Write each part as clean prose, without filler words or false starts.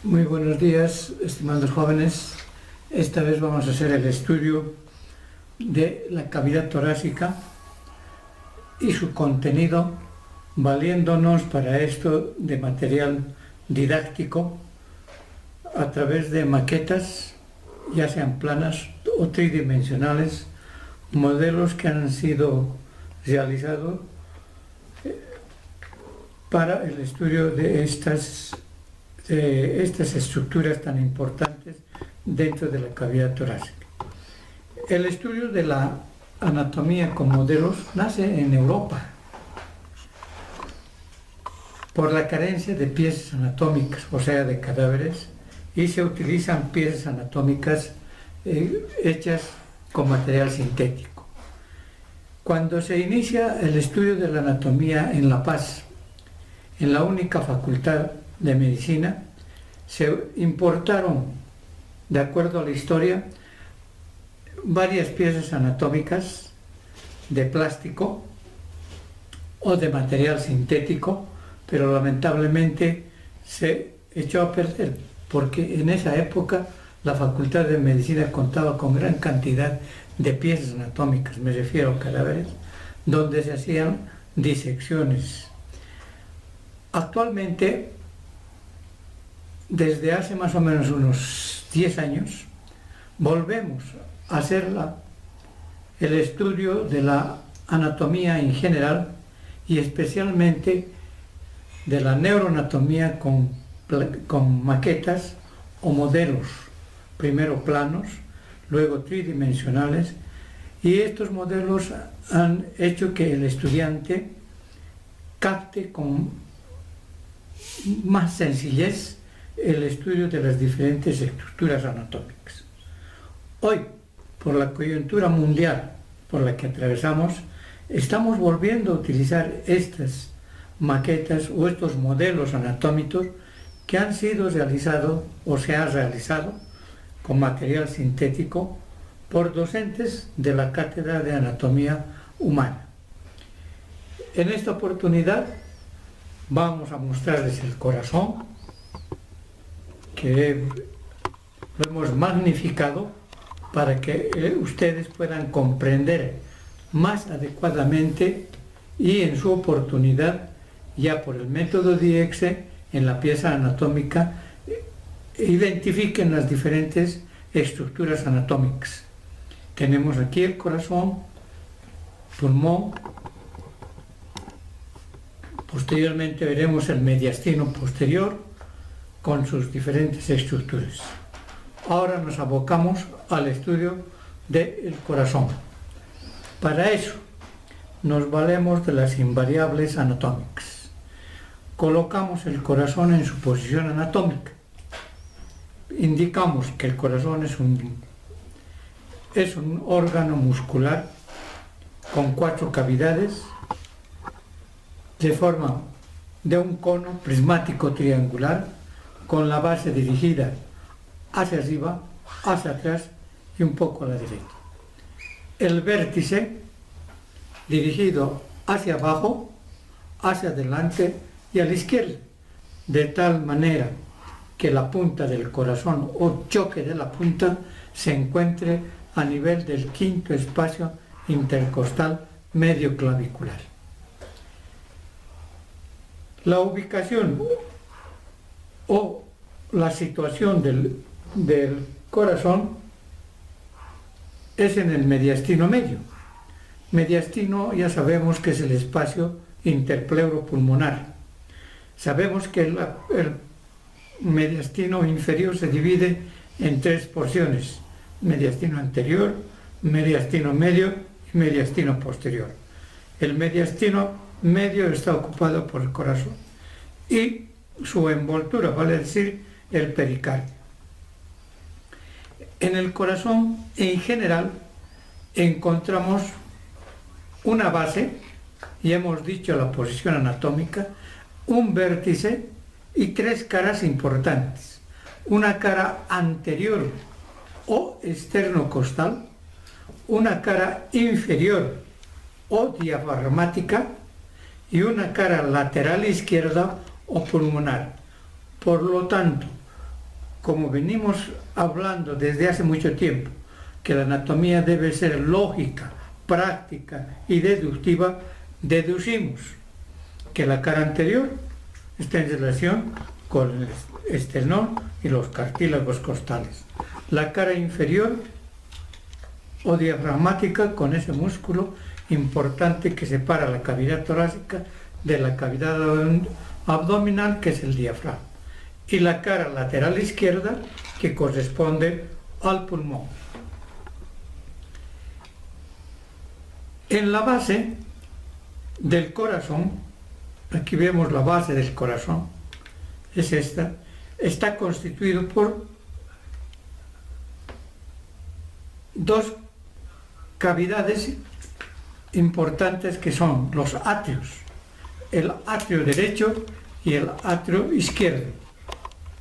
Muy buenos días, estimados jóvenes. Esta vez vamos a hacer el estudio de la cavidad torácica y su contenido, valiéndonos para esto de material didáctico a través de maquetas, ya sean planas o tridimensionales, modelos que han sido realizados para el estudio de estas estructuras tan importantes dentro de la cavidad torácica. El estudio de la anatomía con modelos nace en Europa por la carencia de piezas anatómicas, o sea, de cadáveres, y se utilizan piezas anatómicas hechas con material sintético. Cuando se inicia el estudio de la anatomía en La Paz, en la única facultad de medicina, se importaron, de acuerdo a la historia, varias piezas anatómicas de plástico o de material sintético, pero lamentablemente se echó a perder, porque en esa época la Facultad de Medicina contaba con gran cantidad de piezas anatómicas, me refiero a cadáveres, donde se hacían disecciones. Actualmente, desde hace más o menos unos 10 años, volvemos a hacer el estudio de la anatomía en general y especialmente de la neuroanatomía con maquetas o modelos, primero planos, luego tridimensionales, y estos modelos han hecho que el estudiante capte con más sencillez el estudio de las diferentes estructuras anatómicas. Hoy, por la coyuntura mundial por la que atravesamos, estamos volviendo a utilizar estas maquetas o estos modelos anatómicos que han sido realizados o se han realizado con material sintético por docentes de la Cátedra de Anatomía Humana. En esta oportunidad vamos a mostrarles el corazón, que lo hemos magnificado para que ustedes puedan comprender más adecuadamente y en su oportunidad, ya por el método DIEXE, en la pieza anatómica, identifiquen las diferentes estructuras anatómicas. Tenemos aquí el corazón, pulmón, posteriormente veremos el mediastino posterior con sus diferentes estructuras. Ahora nos abocamos al estudio del corazón. Para eso nos valemos de las invariables anatómicas. Colocamos el corazón en su posición anatómica. Indicamos que el corazón es un órgano muscular con 4 cavidades de forma de un cono prismático triangular con la base dirigida hacia arriba, hacia atrás y un poco a la derecha. El vértice dirigido hacia abajo, hacia adelante y a la izquierda, de tal manera que la punta del corazón o choque de la punta se encuentre a nivel del 5.º espacio intercostal medio clavicular. La ubicación o la situación del corazón es en el mediastino medio. Mediastino ya sabemos que es el espacio interpleuropulmonar. Sabemos que el mediastino inferior se divide en 3 porciones: mediastino anterior, mediastino medio y mediastino posterior. El mediastino medio está ocupado por el corazón y su envoltura, vale decir, el pericardio. En el corazón, en general, encontramos una base, y hemos dicho la posición anatómica, un vértice y 3 caras importantes. Una cara anterior o externocostal, una cara inferior o diafragmática y una cara lateral izquierda o pulmonar. Por lo tanto, como venimos hablando desde hace mucho tiempo, que la anatomía debe ser lógica, práctica y deductiva, deducimos que la cara anterior está en relación con el esternón y los cartílagos costales. La cara inferior o diafragmática con ese músculo importante que separa la cavidad torácica de la cavidad abdominal, que es el diafragma. Y la cara lateral izquierda, que corresponde al pulmón. En la base del corazón, aquí vemos la base del corazón, es esta, está constituido por dos cavidades importantes que son los atrios, el atrio derecho y el atrio izquierdo.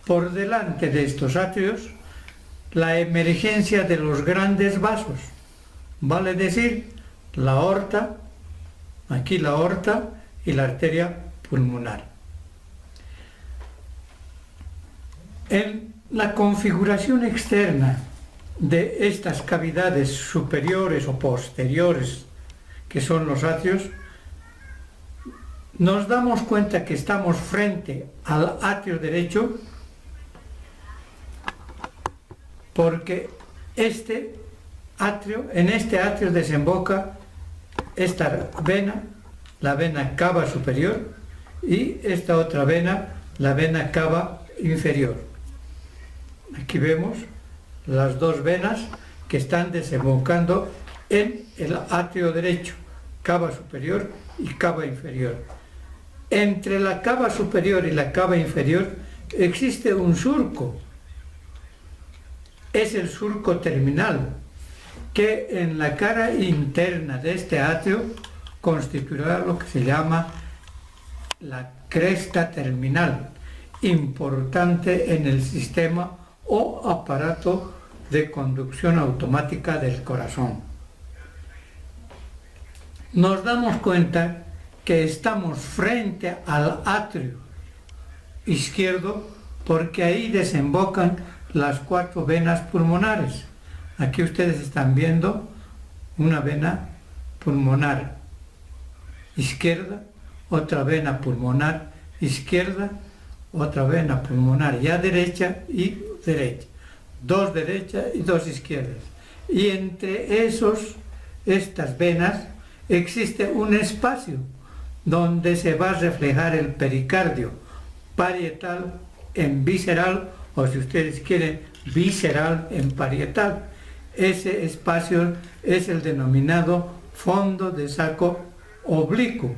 Por delante de estos atrios, la emergencia de los grandes vasos, vale decir, la aorta, aquí la aorta y la arteria pulmonar. En la configuración externa de estas cavidades superiores o posteriores, que son los atrios, nos damos cuenta que estamos frente al atrio derecho, porque en este atrio desemboca esta vena, la vena cava superior, y esta otra vena, la vena cava inferior. Aquí vemos las dos venas que están desembocando en el atrio derecho, cava superior y cava inferior. Entre la cava superior y la cava inferior existe un surco. Es el surco terminal, que en la cara interna de este atrio constituirá lo que se llama la cresta terminal, importante en el sistema o aparato de conducción automática del corazón. Nos damos cuenta que estamos frente al atrio izquierdo porque ahí desembocan las 4 venas pulmonares. Aquí ustedes están viendo una vena pulmonar izquierda, otra vena pulmonar izquierda, otra vena pulmonar ya derecha y derecha, 2 derechas y 2 izquierdas. Y entre estas venas existe un espacio donde se va a reflejar el pericardio parietal en visceral, o si ustedes quieren, visceral en parietal. Ese espacio es el denominado fondo de saco oblicuo,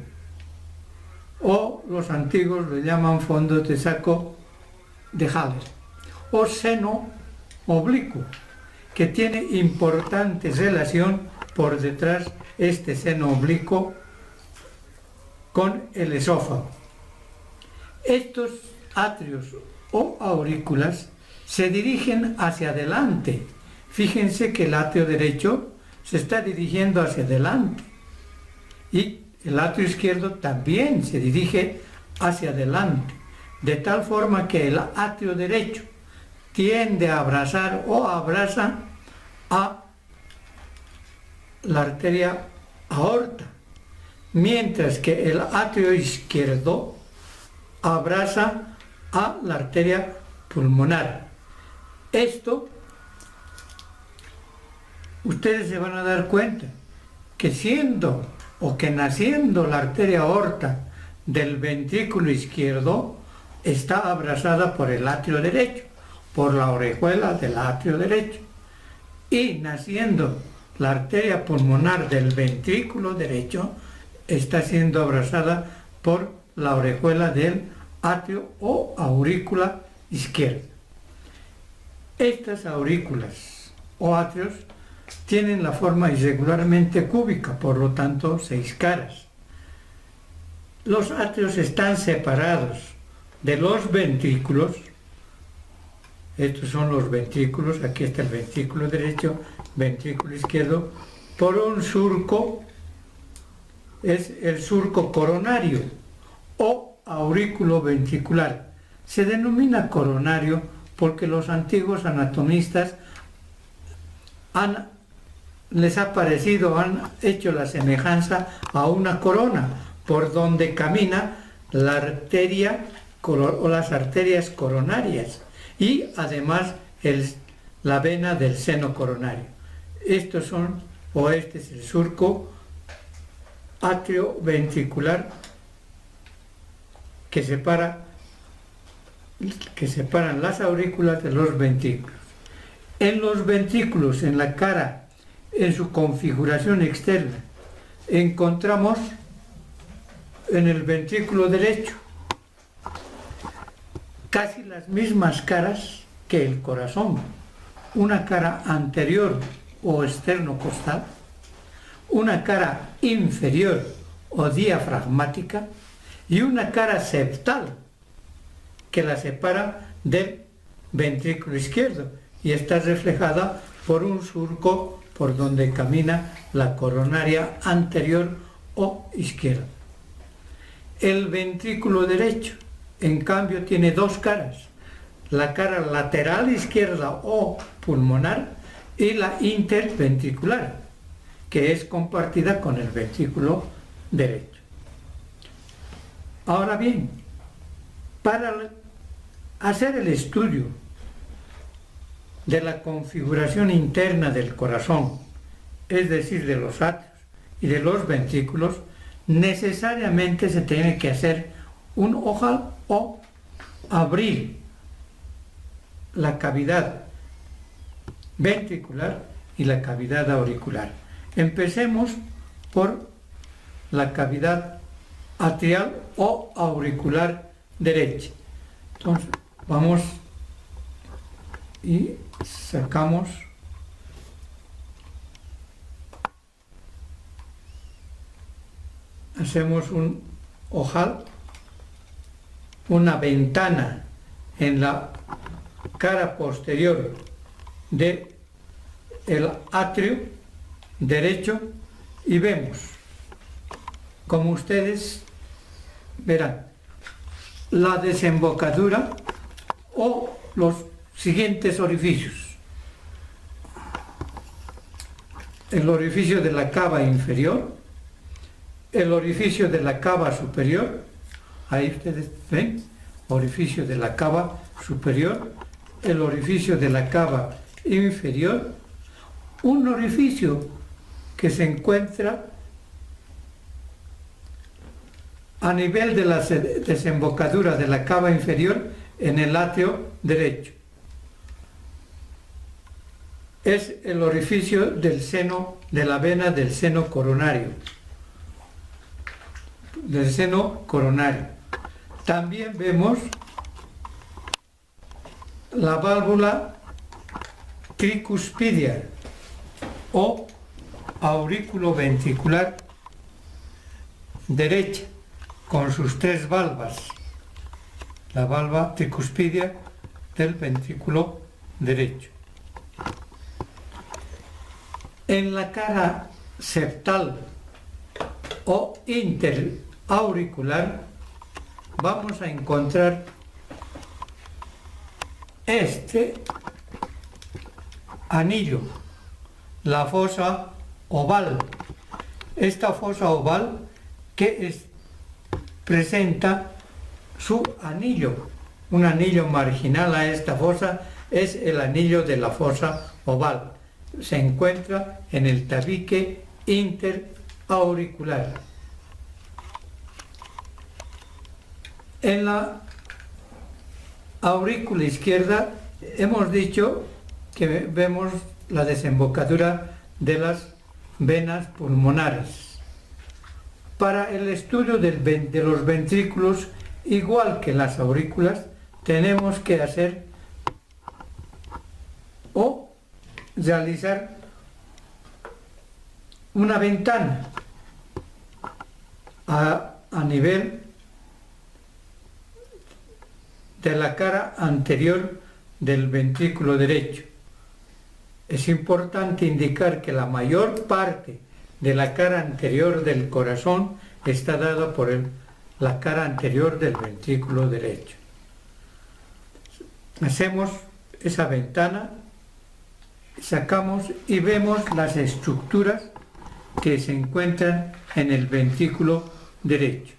o los antiguos lo llaman fondo de saco de Haller, o seno oblicuo, que tiene importante relación por detrás este seno oblicuo con el esófago. Estos atrios o aurículas se dirigen hacia adelante. Fíjense que el atrio derecho se está dirigiendo hacia adelante y el atrio izquierdo también se dirige hacia adelante, de tal forma que el atrio derecho tiende a abrazar o abraza a la arteria aorta, mientras que el atrio izquierdo abraza a la arteria pulmonar. Esto, ustedes se van a dar cuenta que naciendo la arteria aorta del ventrículo izquierdo está abrazada por el atrio derecho, por la orejuela del atrio derecho, y naciendo la arteria pulmonar del ventrículo derecho está siendo abrazada por la orejuela del atrio o aurícula izquierda. Estas aurículas o atrios tienen la forma irregularmente cúbica, por lo tanto 6 caras. Los atrios están separados de los ventrículos. Estos son los ventrículos, aquí está el ventrículo derecho, ventrículo izquierdo, por un surco, es el surco coronario o aurículo ventricular. Se denomina coronario porque los antiguos anatomistas les ha parecido, han hecho la semejanza a una corona por donde camina la arteria o las arterias coronarias y además la vena del seno coronario. Este es el surco atrioventricular que separan las aurículas de los ventrículos. En los ventrículos, en la cara, en su configuración externa, encontramos en el ventrículo derecho casi las mismas caras que el corazón, una cara anterior o externo-costal, una cara inferior o diafragmática y una cara septal que la separa del ventrículo izquierdo y está reflejada por un surco por donde camina la coronaria anterior o izquierda. El ventrículo derecho, en cambio, tiene dos caras, la cara lateral izquierda o pulmonar y la interventricular, que es compartida con el ventrículo derecho. Ahora bien, para hacer el estudio de la configuración interna del corazón, es decir, de los atrios y de los ventrículos, necesariamente se tiene que hacer un ojal o abrir la cavidad ventricular y la cavidad auricular. Empecemos por la cavidad atrial o auricular derecha. Entonces, vamos y sacamos hacemos un ojal, una ventana en la cara posterior del atrio derecho y vemos, como ustedes verán, la desembocadura o los siguientes orificios: el orificio de la cava inferior, el orificio de la cava superior, ahí ustedes ven, orificio de la cava superior, el orificio de la cava inferior, un orificio que se encuentra a nivel de la desembocadura de la cava inferior en el atrio derecho. Es el orificio del seno, de la vena del seno coronario. También vemos la válvula tricuspidia o aurículo ventricular derecha con sus tres valvas, la valva tricuspidia del ventrículo derecho. En la cara septal o interauricular vamos a encontrar este anillo, la fosa oval. Esta fosa oval que presenta su anillo, un anillo marginal a esta fosa, es el anillo de la fosa oval. Se encuentra en el tabique interauricular. En la aurícula izquierda hemos dicho que vemos la desembocadura de las venas pulmonares. Para el estudio de los ventrículos, igual que las aurículas, tenemos que hacer o realizar una ventana a nivel de la cara anterior del ventrículo derecho. Es importante indicar que la mayor parte de la cara anterior del corazón está dada por la cara anterior del ventrículo derecho. Hacemos esa ventana, sacamos y vemos las estructuras que se encuentran en el ventrículo derecho.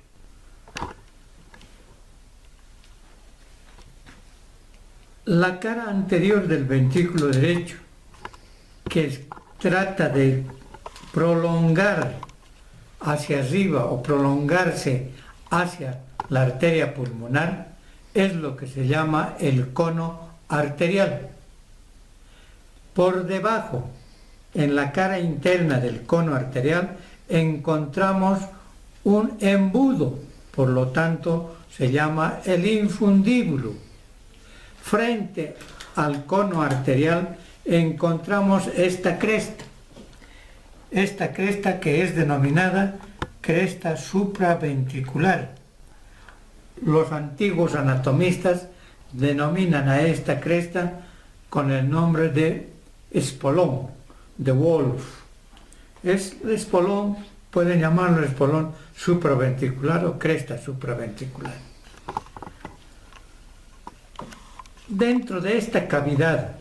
La cara anterior del ventrículo derecho, que trata de prolongar hacia arriba o prolongarse hacia la arteria pulmonar, es lo que se llama el cono arterial. Por debajo, en la cara interna del cono arterial, encontramos un embudo, por lo tanto se llama el infundíbulo. Frente al cono arterial encontramos esta cresta que es denominada cresta supraventricular. Los antiguos anatomistas denominan a esta cresta con el nombre de espolón, de Wolf. Es el espolón, pueden llamarlo espolón supraventricular o cresta supraventricular. Dentro de esta cavidad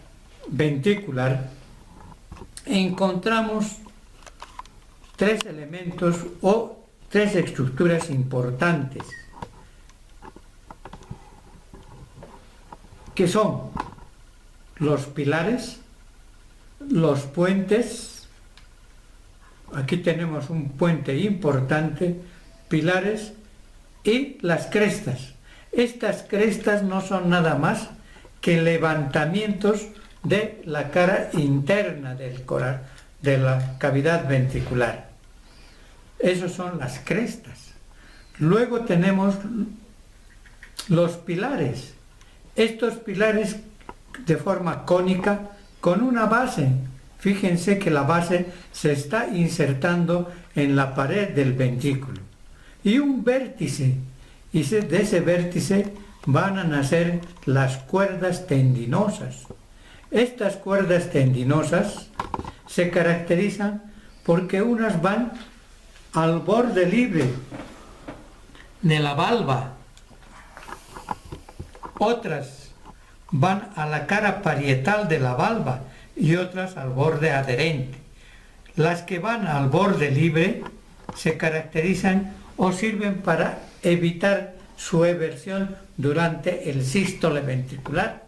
ventricular encontramos tres elementos o tres estructuras importantes, que son los pilares, los puentes. Aquí tenemos un puente importante, pilares, y las crestas. Estas crestas no son nada más que levantamientos de la cara interna de la cavidad ventricular. Esas son las crestas. Luego tenemos los pilares. Estos pilares de forma cónica con una base. Fíjense que la base se está insertando en la pared del ventrículo. Y un vértice. Y de ese vértice van a nacer las cuerdas tendinosas. Estas cuerdas tendinosas se caracterizan porque unas van al borde libre de la valva, otras van a la cara parietal de la valva y otras al borde adherente. Las que van al borde libre se caracterizan o sirven para evitar su eversión durante el sístole ventricular.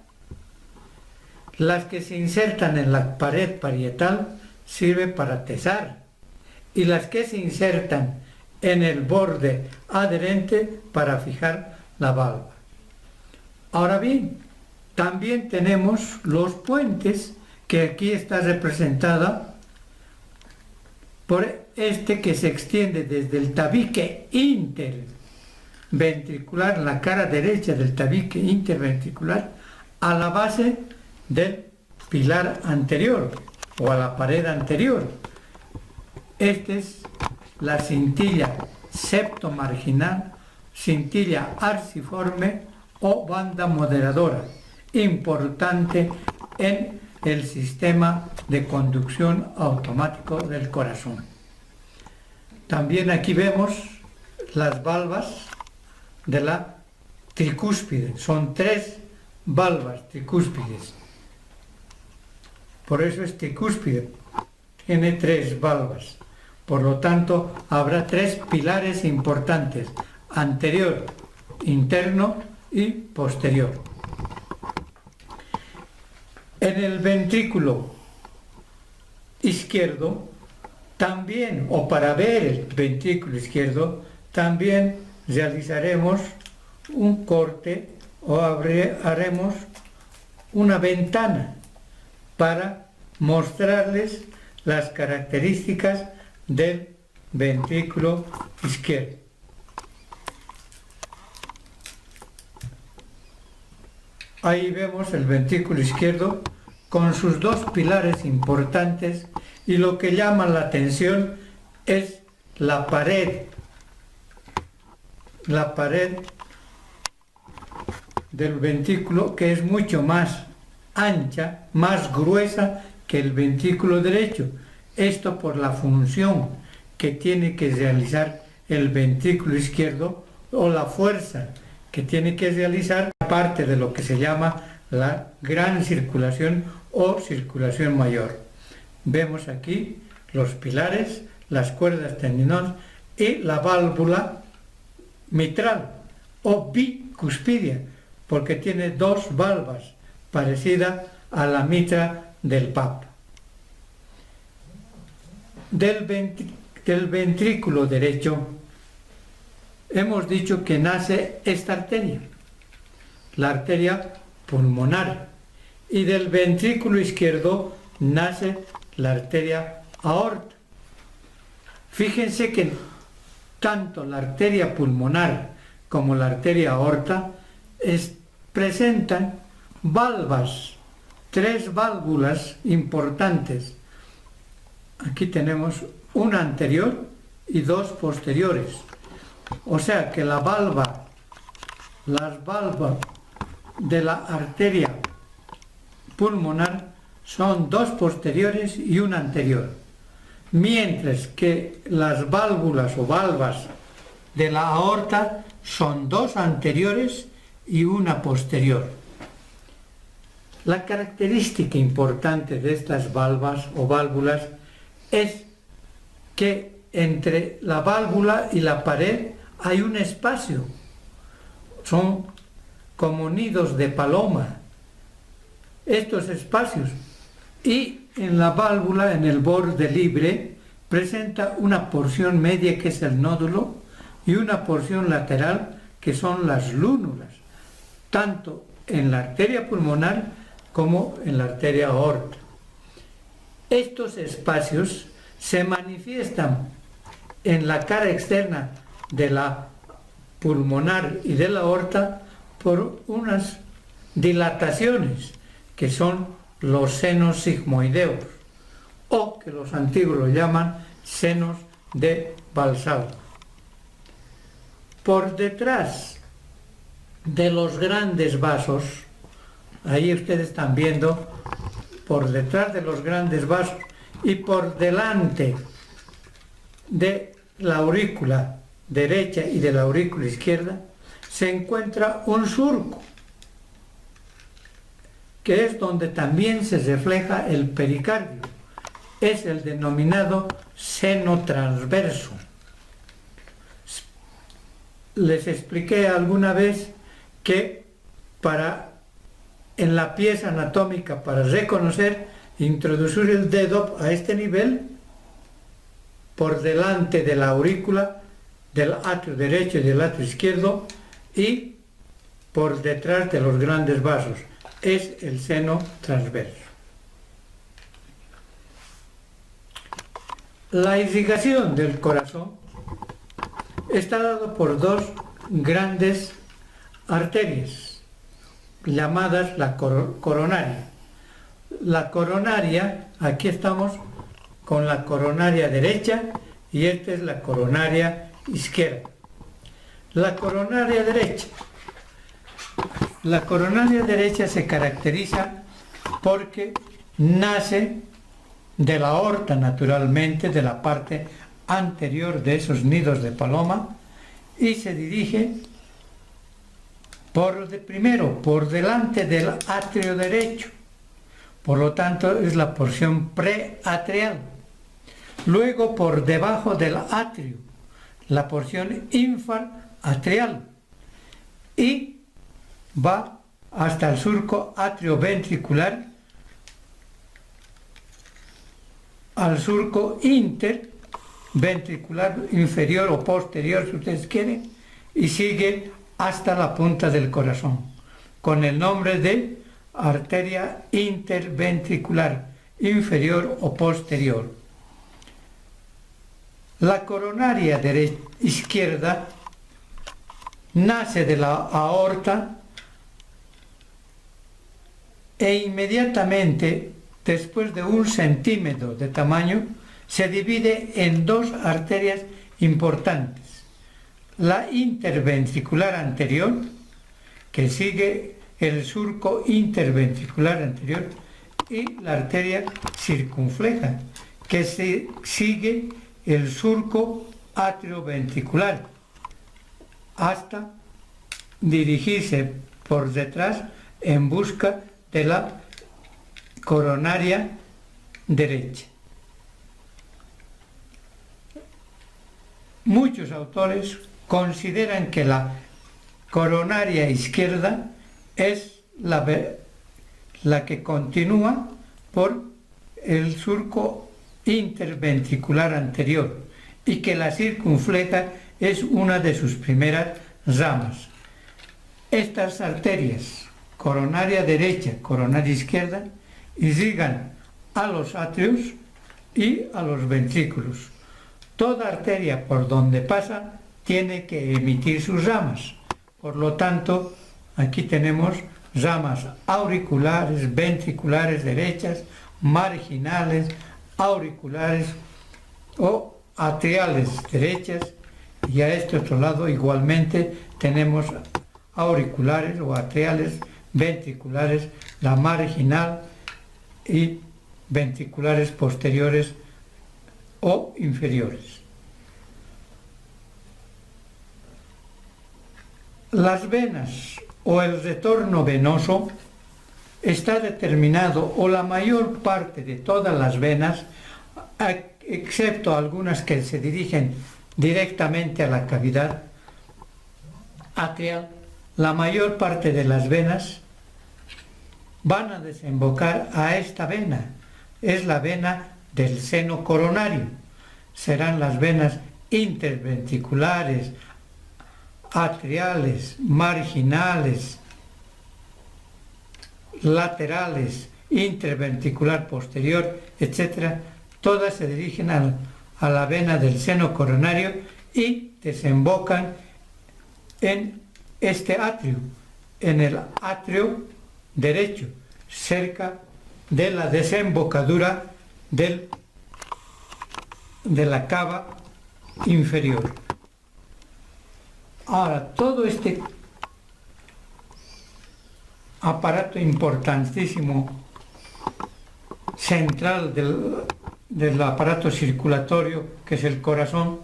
Las que se insertan en la pared parietal sirven para tesar, y las que se insertan en el borde adherente para fijar la valva. Ahora bien, también tenemos los puentes, que aquí está representada por este que se extiende desde el tabique interventricular, la cara derecha del tabique interventricular, a la base del pilar anterior o a la pared anterior. Esta es la cintilla septomarginal, cintilla arciforme o banda moderadora, importante en el sistema de conducción automático del corazón. También aquí vemos las valvas de la tricúspide. Son 3 valvas tricúspides. Por eso es tricúspide. Tiene 3 valvas. Por lo tanto, habrá 3 pilares importantes: anterior, interno y posterior. En el ventrículo izquierdo, también, o para ver el ventrículo izquierdo, también realizaremos un corte o haremos una ventana para mostrarles las características del ventrículo izquierdo. Ahí vemos el ventrículo izquierdo con sus 2 pilares importantes, y lo que llama la atención es la pared del ventrículo, que es mucho más ancha, más gruesa que el ventrículo derecho. Esto por la función que tiene que realizar el ventrículo izquierdo, o la fuerza que tiene que realizar parte de lo que se llama la gran circulación o circulación mayor. Vemos aquí los pilares, las cuerdas tendinosas y la válvula mitral o bicuspidia, porque tiene dos valvas, parecida a la mitra del Papa. Del ventrículo derecho hemos dicho que nace esta arteria, la arteria pulmonar, y del ventrículo izquierdo nace la arteria aorta. Fíjense que tanto la arteria pulmonar como la arteria aorta presentan valvas, tres válvulas importantes. Aquí tenemos una anterior y dos posteriores. O sea que las valvas de la arteria pulmonar son dos posteriores y una anterior, mientras que las válvulas o valvas de la aorta son dos anteriores y una posterior. La característica importante de estas valvas o válvulas es que entre la válvula y la pared hay un espacio. Son como nidos de paloma estos espacios, y en la válvula, en el borde libre, presenta una porción media que es el nódulo y una porción lateral que son las lúnulas, tanto en la arteria pulmonar como en la arteria aorta. Estos espacios se manifiestan en la cara externa de la pulmonar y de la aorta por unas dilataciones que son los senos sigmoideos, o que los antiguos lo llaman senos de Valsalva. Por detrás de los grandes vasos, ahí ustedes están viendo, por detrás de los grandes vasos y por delante de la aurícula derecha y de la aurícula izquierda, se encuentra un surco, que es donde también se refleja el pericardio. Es el denominado seno transverso. Les expliqué alguna vez que en la pieza anatómica, para reconocer, introducir el dedo a este nivel, por delante de la aurícula, del atrio derecho y del atrio izquierdo, y por detrás de los grandes vasos. Es el seno transverso. La irrigación del corazón está dado por dos grandes arterias llamadas la coronaria. La coronaria, aquí estamos con la coronaria derecha y esta es la coronaria izquierda. La coronaria derecha. La coronaria derecha se caracteriza porque nace de la aorta, naturalmente, de la parte anterior de esos nidos de paloma, y se dirige primero por delante del atrio derecho, por lo tanto es la porción preatrial, luego por debajo del atrio, la porción infraatrial, y va hasta el surco atrioventricular, al surco interventricular inferior o posterior, si ustedes quieren, y sigue hasta la punta del corazón, con el nombre de arteria interventricular inferior o posterior. La coronaria izquierda nace de la aorta e inmediatamente, después de 1 centímetro de tamaño, se divide en dos arterias importantes. La interventricular anterior, que sigue el surco interventricular anterior, y la arteria circunfleja, que sigue el surco atrioventricular, hasta dirigirse por detrás en busca de la coronaria derecha. Muchos autores consideran que la coronaria izquierda es la que continúa por el surco interventricular anterior y que la circunfleja es una de sus primeras ramas. Estas arterias, coronaria derecha, coronaria izquierda, irrigan a los atrios y a los ventrículos. Toda arteria por donde pasa tiene que emitir sus ramas. Por lo tanto, aquí tenemos ramas auriculares, ventriculares derechas, marginales, auriculares o atriales derechas, y a este otro lado igualmente tenemos auriculares o atriales, ventriculares, la marginal y ventriculares posteriores o inferiores. Las venas o el retorno venoso está determinado, o la mayor parte de todas las venas, excepto algunas que se dirigen directamente a la cavidad atrial, la mayor parte de las venas van a desembocar a esta vena. Es la vena del seno coronario. Serán las venas interventriculares, atriales, marginales, laterales, interventricular posterior, etc. Todas se dirigen a la vena del seno coronario y desembocan en este atrio, en el atrio derecho, cerca de la desembocadura de la cava inferior. Ahora, todo este aparato importantísimo central del aparato circulatorio, que es el corazón,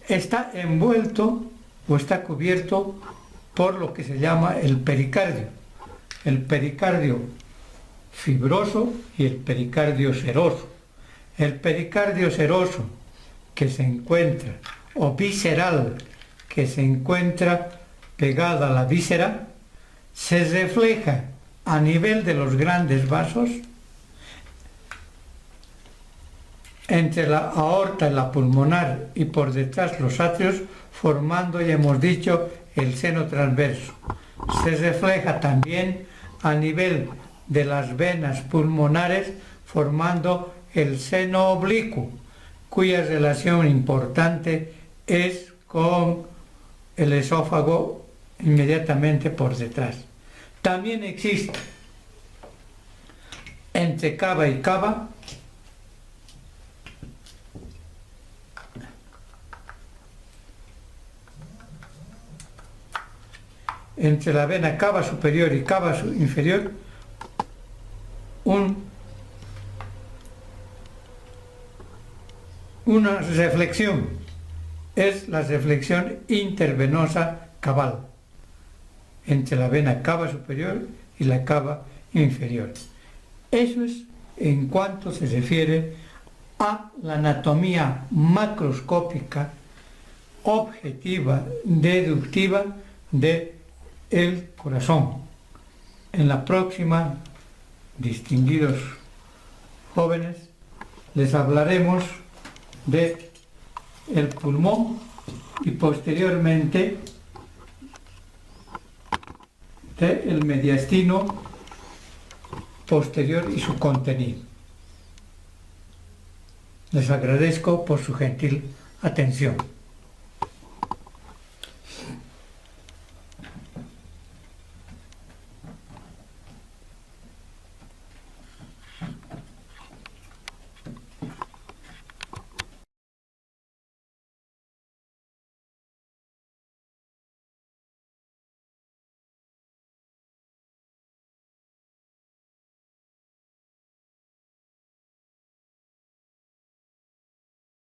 está envuelto o está cubierto por lo que se llama el pericardio fibroso y el pericardio seroso. El pericardio seroso, que se encuentra, o visceral, que se encuentra pegada a la víscera, se refleja a nivel de los grandes vasos entre la aorta y la pulmonar y por detrás los atrios, formando, ya hemos dicho, el seno transverso. Se refleja también a nivel de las venas pulmonares, formando el seno oblicuo, cuya relación importante es con el esófago inmediatamente por detrás. También existe entre cava y cava entre la vena cava superior y cava inferior una reflexión. Es la reflexión intervenosa caval entre la vena cava superior y la cava inferior. Eso es en cuanto se refiere a la anatomía macroscópica, objetiva, deductiva del corazón. En la próxima, distinguidos jóvenes, les hablaremos de el pulmón y posteriormente del mediastino posterior y su contenido. Les agradezco por su gentil atención.